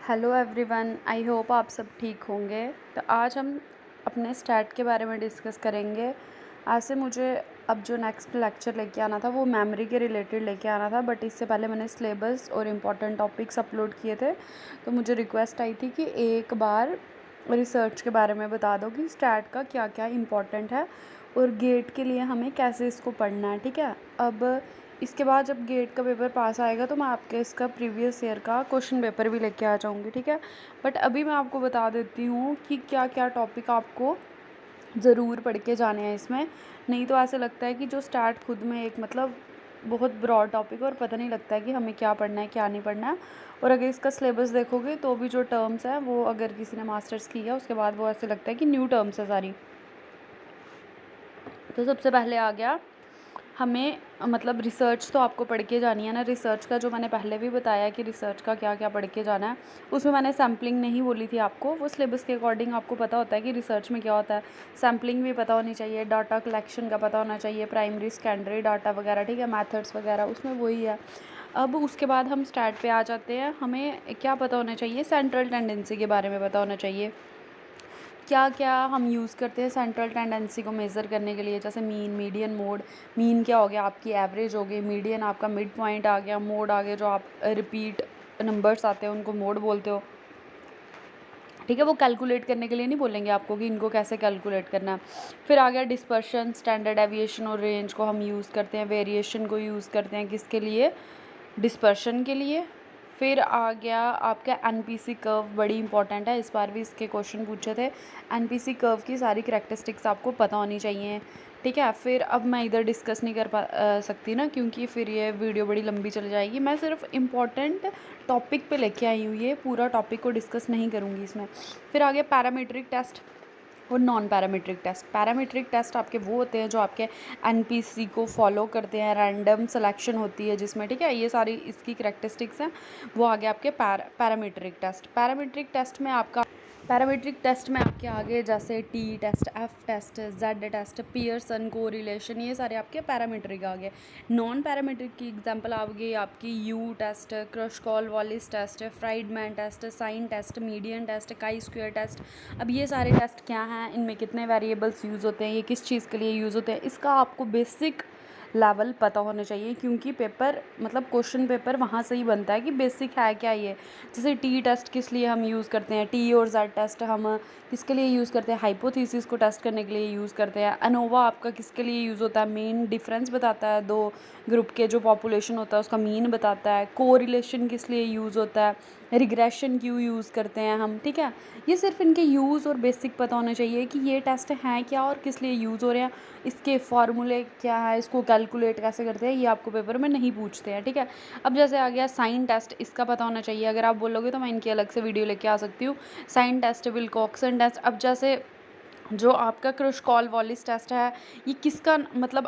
Hello everyone, I hope आप सब ठीक होंगे। तो आज हम अपने स्टैट के बारे में डिस्कस करेंगे। आज से मुझे अब जो नेक्स्ट लेक्चर लेके आना था वो मेमोरी के रिलेटेड लेके आना था, बट इससे पहले मैंने सिलेबस और इम्पॉर्टेंट टॉपिक्स अपलोड किए थे। तो मुझे रिक्वेस्ट आई थी कि एक बार रिसर्च के बारे में बता दो कि स्टैट का क्या क्या इम्पॉर्टेंट है और गेट के लिए हमें कैसे इसको पढ़ना है। ठीक है, अब इसके बाद जब गेट का पेपर पास आएगा तो मैं आपके इसका प्रीवियस ईयर का क्वेश्चन पेपर भी लेके आ जाऊँगी। ठीक है, बट अभी मैं आपको बता देती हूँ कि क्या क्या टॉपिक आपको ज़रूर पढ़ के जाने हैं इसमें। नहीं तो ऐसे लगता है कि जो स्टार्ट खुद में एक बहुत ब्रॉड टॉपिक है और पता नहीं लगता है कि हमें क्या पढ़ना है क्या नहीं पढ़ना है। और अगर इसका सिलेबस देखोगे तो भी जो टर्म्स हैं वो, अगर किसी ने मास्टर्स किया उसके बाद, वो ऐसे लगता है कि न्यू टर्म्स है सारी। तो सबसे पहले आ गया हमें, रिसर्च तो आपको पढ़ के जानी है ना। रिसर्च का जो मैंने पहले भी बताया कि रिसर्च का क्या क्या पढ़ के जाना है, उसमें मैंने सैम्पलिंग नहीं बोली थी आपको। वो सिलेबस के अकॉर्डिंग आपको पता होता है कि रिसर्च में क्या होता है। सैम्पलिंग भी पता होनी चाहिए, डाटा कलेक्शन का पता होना चाहिए, प्राइमरी सेकेंडरी डाटा वगैरह, ठीक है, मैथड्स वगैरह, उसमें वही है। अब उसके बाद हम स्टार्ट पे आ जाते हैं। हमें क्या पता होना चाहिए, सेंट्रल टेंडेंसी के बारे में पता होना चाहिए। क्या क्या हम यूज़ करते हैं सेंट्रल टेंडेंसी को मेज़र करने के लिए, जैसे मीन, मीडियन, मोड। मीन क्या हो गया, आपकी एवरेज हो गई। मीडियन आपका मिड पॉइंट आ गया। मोड आ गया, जो आप रिपीट नंबर्स आते हैं उनको मोड बोलते हो। ठीक है, वो कैलकुलेट करने के लिए नहीं बोलेंगे आपको कि इनको कैसे कैलकुलेट करना है। फिर आ गया डिस्पर्शन, स्टैंडर्ड एविएशन और रेंज को हम यूज़ करते हैं। वेरिएशन को यूज़ करते हैं किसके लिए, डिस्पर्शन के लिए। फिर आ गया आपका एनपीसी कर्व, बड़ी इंपॉर्टेंट है, इस बार भी इसके क्वेश्चन पूछे थे। एनपीसी कर्व की सारी करैक्टरिस्टिक्स आपको पता होनी चाहिए। ठीक है, फिर अब मैं इधर डिस्कस नहीं कर सकती ना, क्योंकि फिर ये वीडियो बड़ी लंबी चल जाएगी। मैं सिर्फ इम्पॉर्टेंट टॉपिक पे लेके आई हूँ, ये पूरा टॉपिक को डिस्कस नहीं करूँगी इसमें। फिर आ गया पैरामीट्रिक टेस्ट और non parametric test. Parametric test आपके वो होते हैं जो आपके एनपीसी को फॉलो करते हैं, रैंडम सिलेक्शन होती है जिसमें, ठीक है, ये सारी इसकी करैक्टरिस्टिक्स हैं। वो आ गया आपके पैरामीट्रिक टेस्ट। पैरामीट्रिक टेस्ट में आपके आगे जैसे T test, F test, Z test, Pearson correlation, ये सारे आपके पैरामीट्रिक आ गए। नॉन पैरामीट्रिक की एग्जांपल आ गई आपकी U test, Kruskal Wallis test, Friedman test, sign test, median test, chi square test. अब ये सारे टेस्ट क्या हैं, इनमें कितने वेरिएबल्स यूज़ होते हैं, ये किस चीज़ के लिए यूज़ होते हैं, इसका आपको बेसिक लेवल पता होना चाहिए। क्योंकि पेपर क्वेश्चन पेपर वहाँ से ही बनता है कि बेसिक है क्या ये। जैसे टी टेस्ट किस लिए हम यूज़ करते हैं, टी और जेड टेस्ट हम किसके लिए यूज़ करते हैं, हाइपोथेसिस को टेस्ट करने के लिए यूज़ करते हैं। अनोवा आपका किसके लिए यूज़ होता है, मेन डिफरेंस बताता है दो ग्रुप के, जो पॉपुलेशन होता है उसका मीन बताता है। कोरिलेशन किस लिए यूज़ होता है, रिग्रेशन क्यों यूज़ करते हैं हम। ठीक है, ये सिर्फ इनके यूज़ और बेसिक पता होना चाहिए कि ये टेस्ट हैं क्या और किस लिए यूज़ हो रहे हैं, इसके फार्मूले क्या है, इसको कैलकुलेट कैसे करते हैं, ये आपको पेपर में नहीं पूछते हैं। ठीक है, अब जैसे आ गया साइन टेस्ट, इसका पता होना चाहिए। अगर आप बोलोगे तो मैं इनकी अलग से वीडियो लेके आ सकती हूँ। Sign test, Wilcoxon test. अब जैसे जो आपका क्रशकॉल वॉलिस टेस्ट है, ये किसका,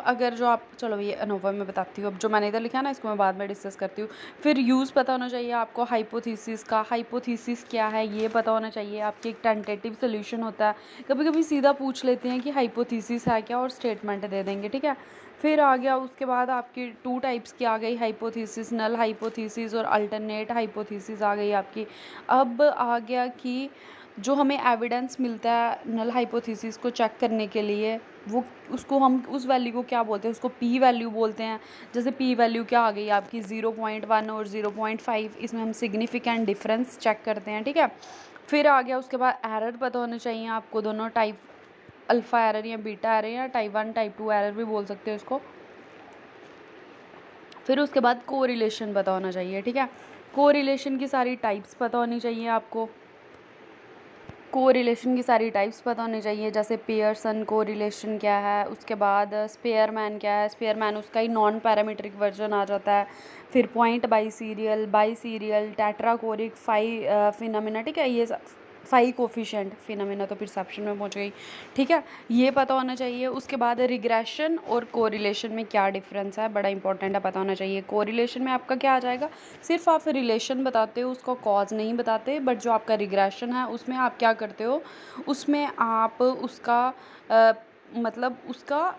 अगर जो आप, चलो ये अनोवा में बताती हूँ। अब जो मैंने इधर लिखा है ना, इसको मैं बाद में डिस्कस करती हूँ। फिर यूज़ पता होना चाहिए आपको हाइपोथेसिस का। हाइपोथेसिस क्या है ये पता होना चाहिए। आपकी एक टेंटेटिव सोल्यूशन होता है, कभी कभी सीधा पूछ लेते हैं कि हाइपोथेसिस है क्या और स्टेटमेंट दे देंगे। ठीक है, फिर आ गया उसके बाद आपकी टू टाइप्स की आ गई हाइपोथेसिस, नल हाइपोथेसिस और अल्टरनेट हाइपोथेसिस आ गई आपकी। अब आ गया कि जो हमें एविडेंस मिलता है नल हाइपोथेसिस को चेक करने के लिए, वो, उसको हम, उस वैल्यू को क्या बोलते हैं, उसको पी वैल्यू बोलते हैं। जैसे पी वैल्यू क्या आ गई आपकी 0.1 और 0.5, इसमें हम सिग्निफिकेंट डिफरेंस चेक करते हैं। ठीक है, फिर आ गया उसके बाद एरर पता होने चाहिए आपको, दोनों टाइप, अल्फ़ा एरर या बीटा एरर या टाइप 1 टाइप 2 एरर भी बोल सकते हो इसको। फिर उसके बाद कोरिलेशन पता होना चाहिए। ठीक है, कोरिलेशन की सारी टाइप्स पता होनी चाहिए आपको। कोरिलेशन की सारी टाइप्स पता होनी चाहिए, जैसे पियर्सन कोरिलेशन क्या है, उसके बाद स्पेयरमैन क्या है। स्पेयरमैन उसका ही नॉन पैरामीट्रिक वर्जन आ जाता है। फिर पॉइंट बाई सीरियल, टेट्राकोरिक, फिनोमिना। ठीक है, ये फाई कोफिशिएंट, फिनोमिना तो परसेप्शन में पहुंच गई। ठीक है, ये पता होना चाहिए। उसके बाद रिग्रेशन और कोरिलेशन में क्या डिफरेंस है, बड़ा इंपॉर्टेंट है, पता होना चाहिए। कोरिलेशन में आपका क्या आ जाएगा, सिर्फ आप रिलेशन बताते हो, उसका कॉज नहीं बताते। बट जो आपका रिग्रेशन है उसमें आप क्या करते हो, उसमें आप उसका उसका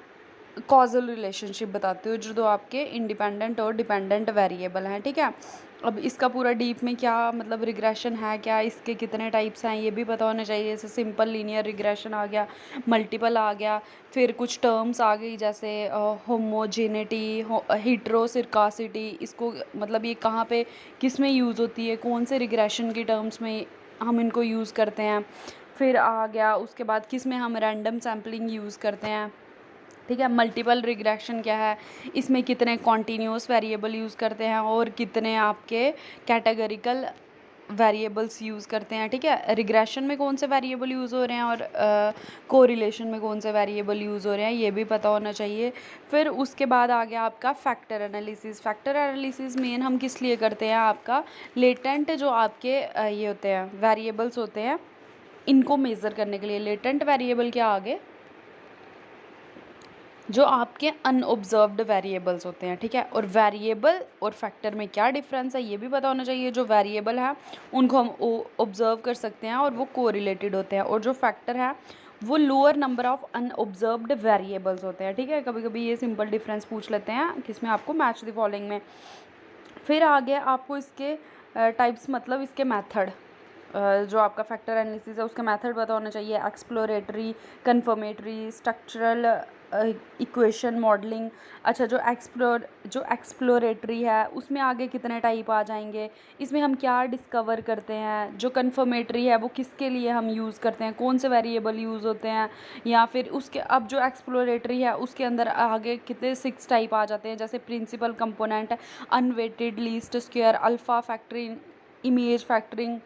कॉजल रिलेशनशिप बताते हो, जो दो आपके इंडिपेंडेंट और डिपेंडेंट वेरिएबल हैं। ठीक है, अब इसका पूरा डीप में क्या मतलब रिग्रेशन है क्या, इसके कितने टाइप्स हैं ये भी पता होना चाहिए। जैसे सिंपल लीनियर रिग्रेशन आ गया, मल्टीपल आ गया, फिर कुछ टर्म्स आ गई जैसे होमोजेनिटी, हिट्रोसिरकासिटी, इसको मतलब ये कहाँ पे किस में यूज़ होती है, कौन से रिग्रेशन की टर्म्स में हम इनको यूज़ करते हैं। फिर आ गया उसके बाद किस में हम रैंडम सैम्पलिंग यूज़ करते हैं, ठीक है। मल्टीपल रिग्रेशन क्या है, इसमें कितने कॉन्टीन्यूअस वेरिएबल यूज़ करते हैं और कितने आपके कैटेगरिकल वेरिएबल्स यूज़ करते हैं, ठीक है। रिग्रेशन में कौन से वेरिएबल यूज़ हो रहे हैं और कोरिलेशन में कौन से वेरिएबल यूज़ हो रहे हैं ये भी पता होना चाहिए। फिर उसके बाद आ गया आपका factor analysis. Factor analysis main हम किस लिए करते हैं, आपका लेटेंट जो आपके ये होते हैं वेरिएबल्स होते हैं इनको मेज़र करने के लिए। लेटेंट वेरिएबल क्या आगे, जो आपके अनऑब्जर्व्ड वेरिएबल्स होते हैं, ठीक है। और वेरिएबल और फैक्टर में क्या डिफरेंस है ये भी पता होना चाहिए। जो वेरिएबल है उनको हम ऑब्जर्व कर सकते हैं और वो कोरिलेटेड होते हैं, और जो फैक्टर है वो लोअर नंबर ऑफ अनऑब्जर्व्ड वेरिएबल्स होते हैं, ठीक है। कभी कभी ये सिंपल डिफरेंस पूछ लेते हैं किसमें, आपको मैच द फॉलोइंग में। फिर आगे आपको इसके टाइप्स मतलब इसके मेथड, जो आपका फैक्टर एनालिसिस है उसका मेथड पता होना चाहिए। Exploratory, confirmatory, structural, equation modelling. अच्छा, जो एक्सप्लोरेटरी है उसमें आगे कितने टाइप आ जाएंगे, इसमें हम क्या डिस्कवर करते हैं। जो कन्फर्मेटरी है वो किसके लिए हम यूज़ करते हैं, कौन से वेरिएबल यूज़ होते हैं, या फिर उसके अब जो एक्सप्लोरेटरी है उसके अंदर आगे कितने 6 टाइप आ जाते हैं। जैसे principal component, unweighted, least square, alpha factoring, image factoring,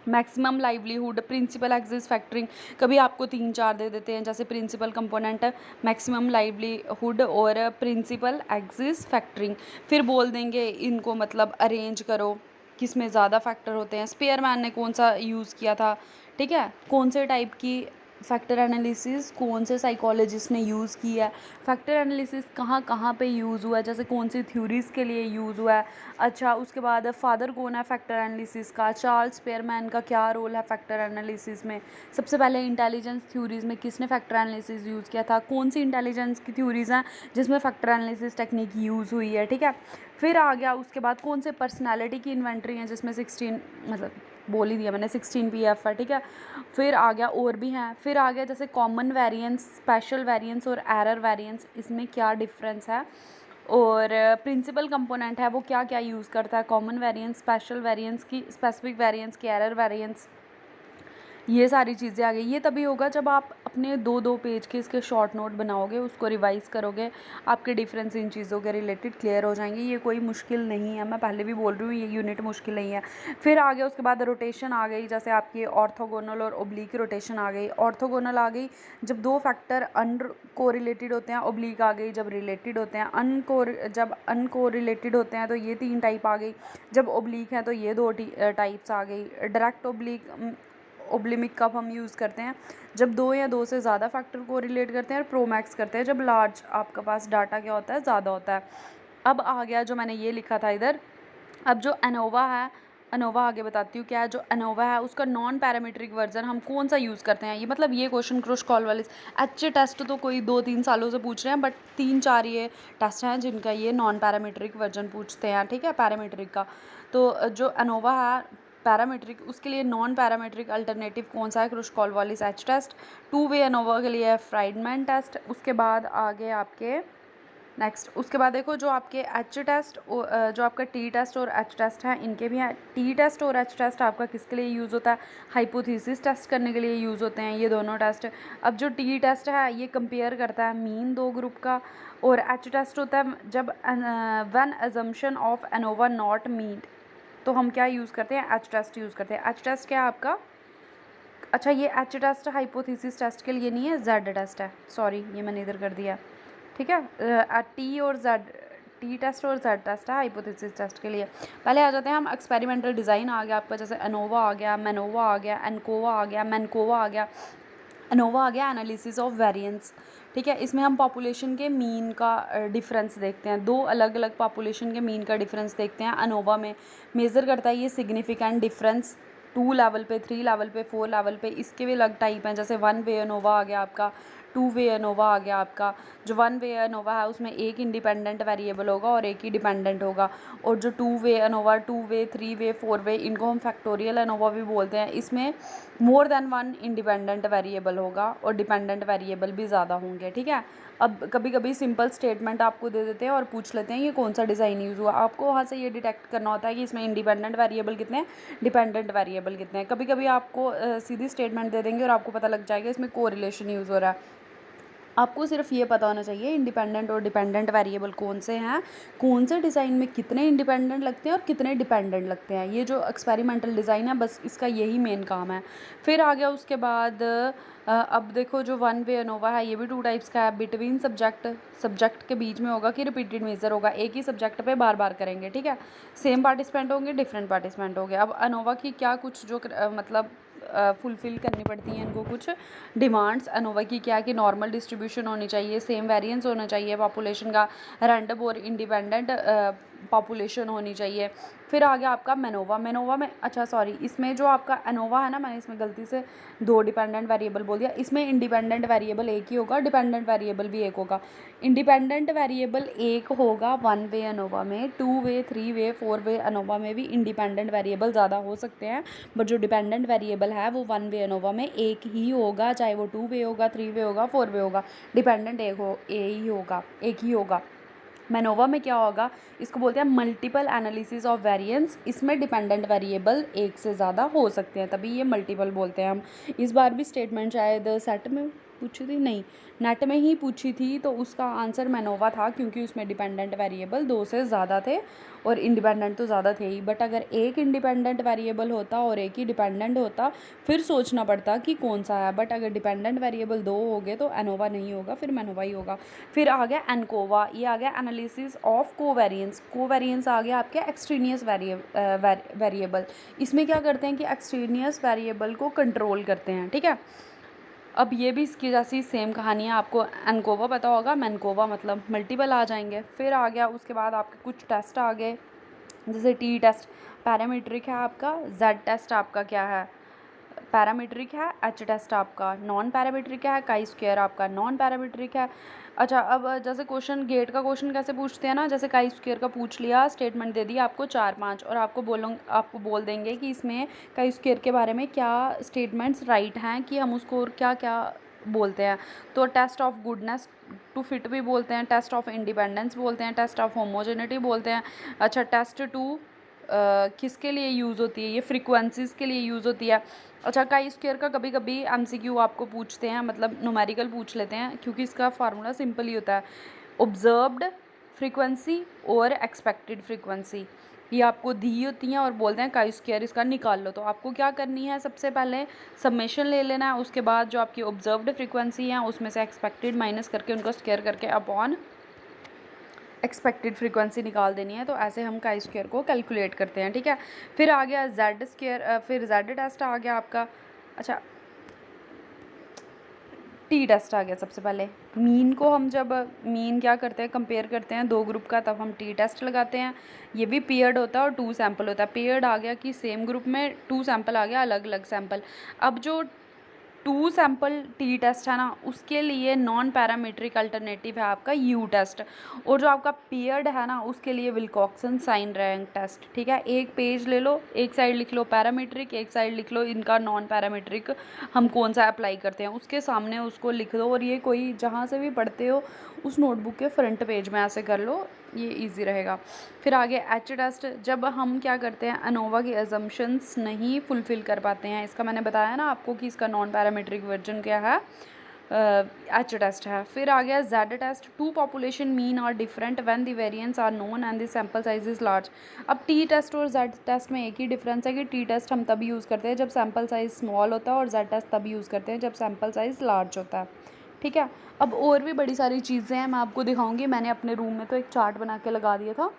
maximum likelihood, principal axis factoring. कभी आपको 3-4 दे देते हैं जैसे प्रिंसिपल कंपोनेंट, मैक्सिमम लाइवलीहुड और प्रिंसिपल एक्सिस फैक्टरिंग। फिर बोल देंगे इनको मतलब अरेंज करो किस में ज़्यादा फैक्टर होते हैं। स्पेयरमैन ने कौन सा यूज़ किया था, ठीक है। कौन से टाइप की फैक्टर एनालिसिस कौन से साइकोलॉजिस्ट ने यूज़ की है, फैक्टर एनालिसिस कहाँ कहाँ पे यूज़ हुआ है, जैसे कौन सी थ्योरीज़ के लिए यूज़ हुआ है। अच्छा, उसके बाद फादर कौन है फैक्टर एनालिसिस का, चार्ल्स स्पेयरमैन का क्या रोल है फैक्टर एनालिसिस में। सबसे पहले इंटेलिजेंस थ्योरीज़ में किसने फैक्टर एनालिसिस यूज़ किया था, कौन सी इंटेलिजेंस की थ्योरीज़ हैं जिसमें फैक्टर एनालिसिस टेक्निक यूज़ हुई है, ठीक है। फिर आ गया उसके बाद कौन से पर्सनैलिटी की इन्वेंट्री हैं जिसमें 16 मतलब बोल ही दिया मैंने 16 PF है, ठीक है। फिर आ गया और भी हैं। फिर आ गया जैसे कॉमन वेरिएंस, स्पेशल वेरिएंस और एरर वेरिएंस, इसमें क्या डिफरेंस है। और प्रिंसिपल कंपोनेंट है वो क्या क्या यूज़ करता है, कॉमन वेरिएंस, स्पेशल वेरिएंस की, स्पेसिफिक वेरिएंस की, एरर वेरिएंस, ये सारी चीज़ें आ गई। ये तभी होगा जब आप अपने 2-2 पेज के इसके शॉर्ट नोट बनाओगे, उसको रिवाइज़ करोगे, आपके डिफरेंस इन चीज़ों के रिलेटेड क्लियर हो जाएंगे। ये कोई मुश्किल नहीं है, मैं पहले भी बोल रही हूँ ये यूनिट मुश्किल नहीं है। फिर आ गया उसके बाद रोटेशन आ गई, जैसे आपकी ऑर्थोगोनल और ओब्लीक रोटेशन आ गई। ऑर्थोगोनल आ गई जब 2 फैक्टर अनकोरिलेटेड होते हैं, ओब्लीक आ गई जब रिलेटेड होते हैं। जब अनकोरिलेटेड होते हैं तो ये 3 टाइप आ गई, जब ओब्लीक हैं तो ये 2 टाइप्स आ गई। डायरेक्ट ओब्लिमिक कब हम यूज़ करते हैं, जब 2 या 2 से ज़्यादा फैक्टर को रिलेट करते हैं, और प्रोमैक्स करते हैं जब लार्ज आपके पास डाटा क्या होता है, ज़्यादा होता है। अब आ गया जो मैंने ये लिखा था इधर, अब जो एनोवा है, एनोवा आगे बताती हूँ क्या है। जो एनोवा है उसका नॉन पैरामीट्रिक वर्जन हम कौन सा यूज़ करते हैं। ये मतलब ये क्वेश्चन क्रोश कॉल वाले अच्छे टेस्ट तो कोई 2-3 सालों से पूछ रहे हैं, बट 3-4 ये टेस्ट हैं जिनका ये नॉन पैरामीट्रिक वर्जन पूछते हैं, ठीक है, पैरामीट्रिक का। तो जो एनोवा है पैरामीट्रिक, उसके लिए नॉन पैरामीट्रिक अल्टरनेटिव कौन सा है, Kruskal Wallis H test. 2 way ANOVA के लिए फ्राइडमैन टेस्ट। उसके बाद आगे आपके नेक्स्ट, उसके बाद देखो जो आपके एच टेस्ट, जो आपका टी टेस्ट और एच टेस्ट है, इनके भी हैं। टी टेस्ट और एच टेस्ट आपका किसके लिए यूज़ होता है, हाइपोथेसिस टेस्ट करने के लिए यूज़ होते हैं ये दोनों टेस्ट। अब जो टी टेस्ट है ये कंपेयर करता है मीन 2 ग्रुप का, और एच टेस्ट होता है जब when assumption of ANOVA not meet, तो हम क्या यूज़ करते हैं, एच टेस्ट यूज़ करते हैं। एच टेस्ट क्या है आपका, अच्छा ये एच टेस्ट हाइपोथेसिस टेस्ट के लिए नहीं है, जेड टेस्ट है, सॉरी ये मैंने इधर कर दिया, ठीक है। टी और जेड, टी टेस्ट और जेड टेस्ट है हाइपोथेसिस टेस्ट के लिए। पहले आ जाते हैं हम एक्सपेरिमेंटल डिज़ाइन आ गया आपका, जैसे एनोवा आ गया, मैनोवा आ गया, एनकोवा आ गया, मैनकोवा आ गया। एनोवा आ गया एनालिसिस ऑफ वेरिएंस, ठीक है। इसमें हम पॉपुलेशन के मीन का डिफरेंस देखते हैं, 2 अलग अलग पॉपुलेशन के मीन का डिफरेंस देखते हैं। एनोवा में मेज़र करता है ये सिग्निफिकेंट डिफरेंस 2 लेवल पे, 3 लेवल पे, 4 लेवल पे। इसके भी अलग टाइप हैं, जैसे 1 वे एनोवा आ गया आपका, टू वे अनोवा आ गया आपका। जो वन वे अनोवा है उसमें एक इंडिपेंडेंट वेरिएबल होगा और एक ही डिपेंडेंट होगा। और जो two way ANOVA, two way, three way, four way, इनको हम फैक्टोरियल अनोवा भी बोलते हैं। इसमें more than one independent variable होगा और डिपेंडेंट वेरिएबल भी ज़्यादा होंगे, ठीक है। अब कभी कभी सिंपल स्टेटमेंट आपको दे देते हैं और पूछ लेते हैं ये कौन सा डिज़ाइन यूज़ हुआ। आपको वहाँ से ये डिटेक्ट करना होता है कि इसमें इंडिपेंडेंट वेरिएबल कितने हैं, डिपेंडेंट वेरिएबल कितने हैं। कभी कभी आपको सीधी स्टेटमेंट दे देंगे और आपको पता लग जाएगा इसमें कोरिलेशन यूज़ हो रहा है। आपको सिर्फ ये पता होना चाहिए इंडिपेंडेंट और डिपेंडेंट वेरिएबल कौन से हैं, कौन से डिज़ाइन में कितने इंडिपेंडेंट लगते हैं और कितने डिपेंडेंट लगते हैं। ये जो एक्सपेरिमेंटल डिज़ाइन है बस इसका यही मेन काम है। फिर आ गया उसके बाद अब देखो जो वन वे अनोवा है ये भी टू टाइप्स का है। बिटवीन सब्जेक्ट के बीच में होगा कि रिपीटेड मेजर होगा, एक ही सब्जेक्ट पे बार बार करेंगे, ठीक है। सेम पार्टिसिपेंट होंगे, डिफरेंट पार्टिसिपेंट होंगे। अब अनोवा की क्या कुछ जो मतलब फुलफ़िल करनी पड़ती हैं इनको कुछ डिमांड्स अनोवा की, क्या है कि नॉर्मल डिस्ट्रीब्यूशन होनी चाहिए, सेम वेरिएंस होना चाहिए पॉपुलेशन का, रैंडम और इंडिपेंडेंट पॉपुलेशन होनी चाहिए। फिर आ गया आपका मेनोवा। मेनोवा में अच्छा सॉरी, इसमें जो आपका एनोवा है ना, मैंने इसमें गलती से दो डिपेंडेंट वेरिएबल बोल दिया। इसमें इंडिपेंडेंट वेरिएबल एक ही होगा, डिपेंडेंट वेरिएबल भी एक होगा। इंडिपेंडेंट वेरिएबल एक होगा वन वे अनोवा में, two way, three way, four way ANOVA में भी इंडिपेंडेंट वेरिएबल ज़्यादा हो सकते हैं, बट जो डिपेंडेंट वेरिएबल है वो वन वे अनोवा में एक ही होगा, चाहे वो टू वे होगा, थ्री वे होगा, फोर वे होगा, डिपेंडेंट एक ही होगा। मेनोवा में क्या होगा, इसको बोलते हैं मल्टीपल एनालिसिस ऑफ वेरिएंस। इसमें डिपेंडेंट वेरिएबल एक से ज़्यादा हो सकते हैं, तभी ये मल्टीपल बोलते हैं हम। इस बार भी स्टेटमेंट शायद सेट में पूछी थी, नहीं नेट में ही पूछी थी, तो उसका आंसर मेनोवा था क्योंकि उसमें डिपेंडेंट वेरिएबल दो से ज़्यादा थे और इंडिपेंडेंट तो ज़्यादा थे ही। बट अगर एक इंडिपेंडेंट वेरिएबल होता और एक ही डिपेंडेंट होता फिर सोचना पड़ता कि कौन सा है, बट अगर डिपेंडेंट वेरिएबल दो हो गए तो एनोवा नहीं होगा, फिर मेनोवा ही होगा। फिर आ गया एनकोवा, ये आ गया एनालिसिस ऑफ कोवेरिएंस। कोवेरिएंस आ गया आपके एक्सट्रेनियस वेरिएबल। इसमें क्या करते हैं कि एक्सट्रेनियस वेरिएबल को कंट्रोल करते हैं, ठीक है। अब ये भी इसकी जैसी सेम कहानी है, आपको एनकोवा पता होगा, मैनकोवा मतलब मल्टीपल आ जाएंगे। फिर आ गया उसके बाद आपके कुछ टेस्ट आ गए, जैसे टी टेस्ट पैरामीट्रिक है आपका, जेड टेस्ट आपका क्या है पैरामीट्रिक है, एच टेस्ट आपका नॉन पैरामीट्रिक है, काई स्क्वायर आपका नॉन पैरामीट्रिक है। अच्छा, अब जैसे क्वेश्चन गेट का क्वेश्चन कैसे पूछते हैं ना, जैसे काई स्क्वायर का पूछ लिया, स्टेटमेंट दे दी आपको 4-5 और आपको बोल देंगे कि इसमें काई स्क्वायर के बारे में क्या स्टेटमेंट्स राइट हैं, कि हम उसको और क्या क्या बोलते हैं। तो test of goodness to fit भी बोलते हैं, टेस्ट ऑफ इंडिपेंडेंस बोलते हैं, टेस्ट ऑफ होमोजेनिटी बोलते हैं। अच्छा, टेस्ट टू किसके लिए यूज़ होती है, ये फ्रीक्वेंसीज़ के लिए यूज़ होती है। अच्छा, काई स्क्वायर का कभी कभी एमसीक्यू आपको पूछते हैं, मतलब न्यूमेरिकल पूछ लेते हैं, क्योंकि इसका फार्मूला सिंपल ही होता है, ऑब्जर्व्ड फ्रीक्वेंसी और एक्सपेक्टेड फ्रीक्वेंसी, ये आपको दी होती हैं और बोलते हैं काई स्क्वायर इसका निकाल लो। तो आपको क्या करनी है, सबसे पहले समेशन ले लेना है, उसके बाद जो आपकी ऑब्जर्व्ड फ्रीक्वेंसी है उसमें से एक्सपेक्टेड माइनस करके उनको स्क्वायर करके अपॉन एक्सपेक्टेड फ्रीक्वेंसी निकाल देनी है। तो ऐसे हम काई स्क्वायर को कैलकुलेट करते हैं, ठीक है। फिर आ गया जेड स्क्वायर, फिर जेड टेस्ट आ गया आपका। अच्छा, टी टेस्ट आ गया। सबसे पहले मीन को हम जब मीन क्या करते हैं, कंपेयर करते हैं दो ग्रुप का, तब हम टी टेस्ट लगाते हैं। ये भी पेयर्ड होता है और टू सैम्पल होता है। पेयर्ड आ गया कि सेम ग्रुप में टू सैम्पल आ गया, अलग अलग सैम्पल। अब जो टू सैम्पल टी टेस्ट है ना, उसके लिए नॉन पैरामीट्रिक अल्टरनेटिव है आपका यू टेस्ट, और जो आपका पेयर्ड है ना उसके लिए विल्कॉक्सन साइन रैंक टेस्ट, ठीक है। एक पेज ले लो, एक साइड लिख लो पैरामीट्रिक, एक साइड लिख लो इनका नॉन पैरामीट्रिक हम कौन सा अप्लाई करते हैं, उसके सामने उसको लिख दो, और ये कोई जहाँ से भी पढ़ते हो उस नोटबुक के फ्रंट पेज में ऐसे कर लो, ये इजी रहेगा। फिर आगे एच टेस्ट, जब हम क्या करते हैं अनोवा की अजम्पशंस नहीं फुलफ़िल कर पाते हैं, इसका मैंने बताया ना आपको कि इसका नॉन पैरामीट्रिक वर्जन क्या है, एच टेस्ट है। फिर आ गया Z test, two population mean are different when the variance are known and the sample size is large. अब टी टेस्ट और जेड टेस्ट में एक ही डिफरेंस है कि टी टेस्ट हम तभी यूज़ करते हैं जब सैम्पल साइज स्मॉल होता है, और जेड टेस्ट तभी यूज़ करते हैं जब सैम्पल साइज लार्ज होता है, ठीक है। अब और भी बड़ी सारी चीज़ें हैं, मैं आपको दिखाऊंगी। मैंने अपने रूम में तो एक चार्ट बना के लगा दिया था।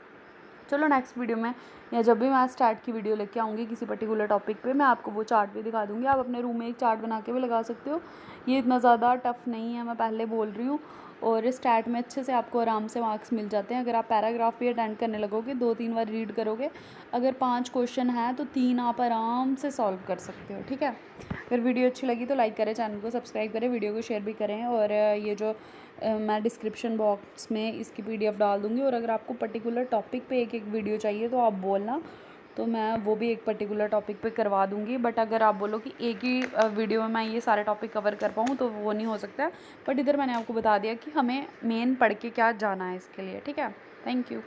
चलो नेक्स्ट वीडियो में या जब भी मैं स्टार्ट की वीडियो लेके आऊँगी किसी पर्टिकुलर टॉपिक पे, मैं आपको वो चार्ट भी दिखा दूँगी। आप अपने रूम में एक चार्ट बना के भी लगा सकते हो, ये इतना ज़्यादा टफ नहीं है, मैं पहले बोल रही हूँ। और स्टैट में अच्छे से आपको आराम से मार्क्स मिल जाते हैं अगर आप पैराग्राफ भी अटेंड करने लगोगे, 2-3 बार रीड करोगे। अगर 5 क्वेश्चन हैं तो 3 आप आराम से सॉल्व कर सकते हो, ठीक है। अगर वीडियो अच्छी लगी तो लाइक करें, चैनल को सब्सक्राइब करें, वीडियो को शेयर भी करें। और ये जो मैं डिस्क्रिप्शन बॉक्स में इसकी PDF डाल दूँगी। और अगर आपको पर्टिकुलर टॉपिक पे एक वीडियो चाहिए तो आप बोलना, तो मैं वो भी एक पर्टिकुलर टॉपिक पे करवा दूँगी। बट अगर आप बोलो कि एक ही वीडियो में मैं ये सारे टॉपिक कवर कर पाऊँ तो वो नहीं हो सकता। बट इधर मैंने आपको बता दिया कि हमें मेन पढ़ के क्या जाना है इसके लिए, ठीक है। Thank you.